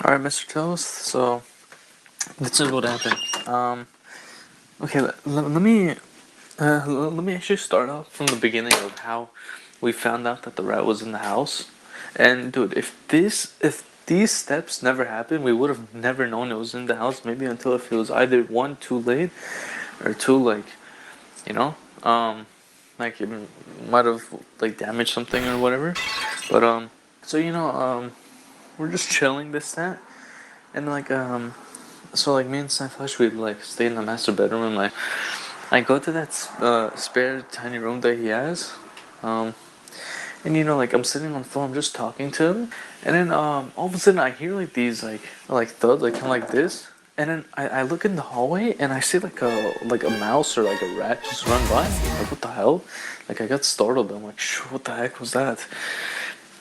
All right, Mr. Toast. So this is what happened. Okay, let me actually start off from the beginning of how we found out that the rat was in the house. And dude, if these steps never happened, we would have never known it was in the house. Maybe until if it was either one too late, or two you know, um, like it might have like damaged something or whatever. But so we're just chilling this that, and so like me and Sci-Flash, we'd like stay in the master bedroom, and like I go to that spare tiny room that he has, um, and like I'm sitting on the phone, I'm just talking to him, and then all of a sudden I hear like these like thuds, like kind of like this, and then I look in the hallway and I see like a mouse or like a rat just run by. I'm like, what the hell? Like I got startled. I'm like, what the heck was that?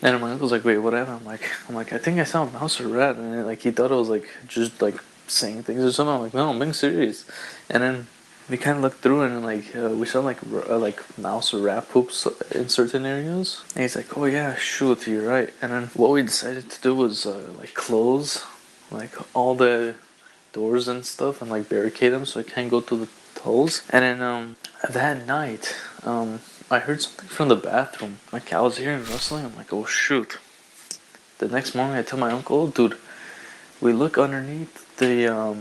And my uncle's like, wait, whatever. I'm like, I think I saw a mouse or a rat, and like he thought it was like just like saying things or something. I'm like, no, I'm being serious. And then we kind of looked through, and like we saw like mouse or rat poops in certain areas. And he's like, oh yeah, shoot, you're right. And then what we decided to do was like close like all the doors and stuff and like barricade them so it can't go through the holes. And then that night, I heard something from the bathroom. Like I was hearing rustling. I'm like, oh shoot. The next morning, I tell my uncle, dude, we look underneath the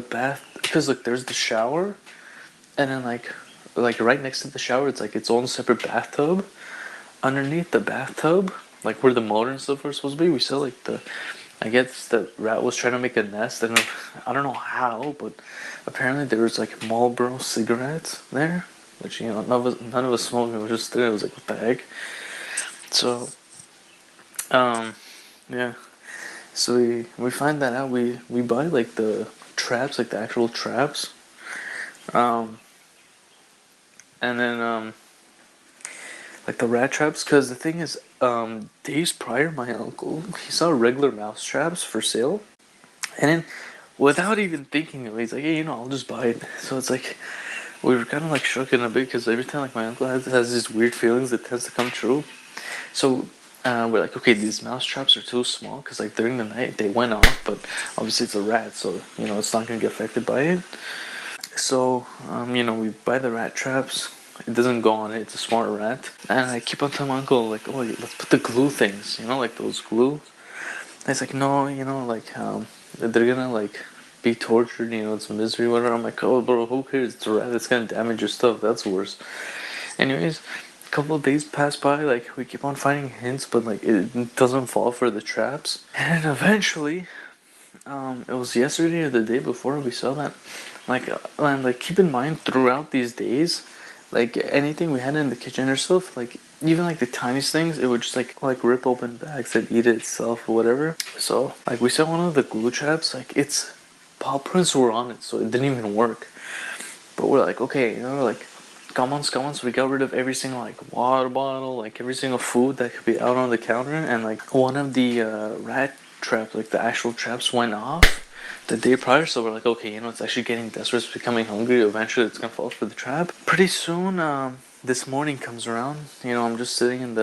bath because like there's the shower, and then like right next to the shower, it's like its own separate bathtub. Underneath the bathtub, like where the motor and stuff were supposed to be, we saw like the. I guess the rat was trying to make a nest, and I don't know how, but apparently there was like Marlboro cigarettes there, which none of us smoked. It was just there. It was like, what the heck? So um yeah. So we find that out. We buy like the traps, like the actual traps, um, and then like the rat traps. Cause the thing is, days prior, my uncle he saw regular mouse traps for sale, and then without even thinking of it, he's like, hey, I'll just buy it. So it's like we were kind of like shook in a bit because every time like my uncle has these weird feelings that tends to come true. So we're like, okay, these mouse traps are too small because like during the night they went off, but obviously it's a rat, so it's not gonna get affected by it. So we buy the rat traps. It doesn't go on it. It's a smart rat, and I keep on telling my uncle like, oh, let's put the glue things, like those glue. And he's like, no, like they're gonna like be tortured, it's a misery, whatever. I'm like, oh, bro, who cares? It's a rat. It's gonna damage your stuff. That's worse. Anyways, a couple of days pass by, like we keep on finding hints, but like it doesn't fall for the traps. And eventually, it was yesterday or the day before we saw that. And like keep in mind throughout these days, like anything we had in the kitchen or stuff, like even like the tiniest things, it would just like rip open bags and eat it itself or whatever. So like we saw one of the glue traps, like its paw prints were on it, so it didn't even work. But we're like, okay, like come on, come on. So we got rid of every single like water bottle, like every single food that could be out on the counter, and like one of the rat traps, like the actual traps, went off the day prior. So we're like, okay, it's actually getting desperate, it's becoming hungry. Eventually, it's gonna fall for the trap. Pretty soon, this morning comes around. I'm just sitting in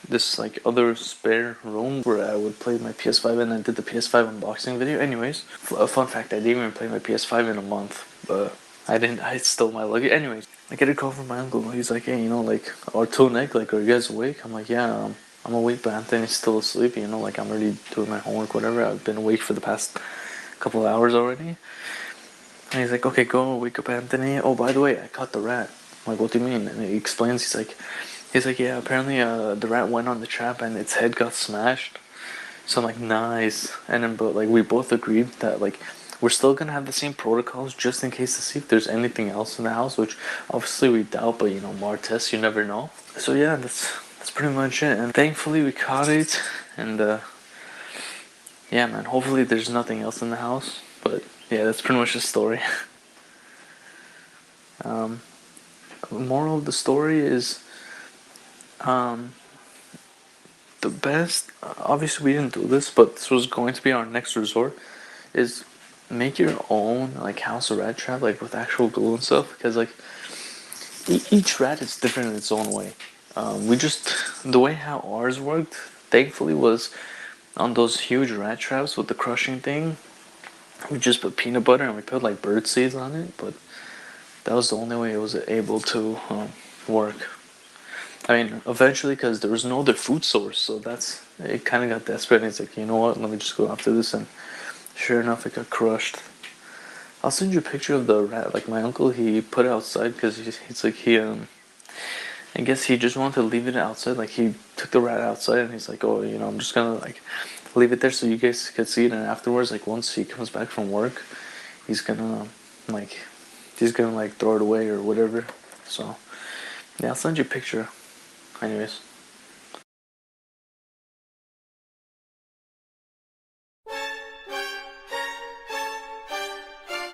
this like other spare room where I would play my PS5, and I did the PS5 unboxing video. Anyways, a fun fact: I didn't even play my PS5 in a month, but I didn't. I stole my luggage. Anyways, I get a call from my uncle. He's like, hey, like, our two neck, like, are you guys awake? I'm like, yeah, I'm awake, but Anthony's still asleep. Like I'm already doing my homework, whatever. I've been awake for the past couple of hours already. And he's like, okay, go wake up Anthony. Oh, by the way, I caught the rat. I'm like, what do you mean? And he explains. He's like, yeah, apparently the rat went on the trap and its head got smashed. So I'm like, nice. And then, but like, we both agreed that like we're still gonna have the same protocols just in case to see if there's anything else in the house, which obviously we doubt. But more tests, you never know. So yeah, that's pretty much it. And thankfully we caught it. And yeah, man. Hopefully there's nothing else in the house. But yeah, that's pretty much the story. um, Moral of the story is um, the best. Obviously we didn't do this, but this was going to be our next resort. Is make your own like house of rat trap, like with actual glue and stuff, because like each rat is different in its own way. We just the way how ours worked, thankfully, was on those huge rat traps with the crushing thing, we just put peanut butter and we put like bird seeds on it, but that was the only way it was able to work. I mean, eventually, because there was no other food source, so that's it. Kind of got desperate. And it's like, you know what? Let me just go after this, and sure enough, it got crushed. I'll send you a picture of the rat. Like my uncle, he put it outside because he's like I guess he just wanted to leave it outside. Like he took the rat outside, and he's like, oh, I'm just gonna like leave it there so you guys could see it, and afterwards, like once he comes back from work, he's gonna like he's gonna like throw it away or whatever. So yeah, I'll send you a picture. Anyways.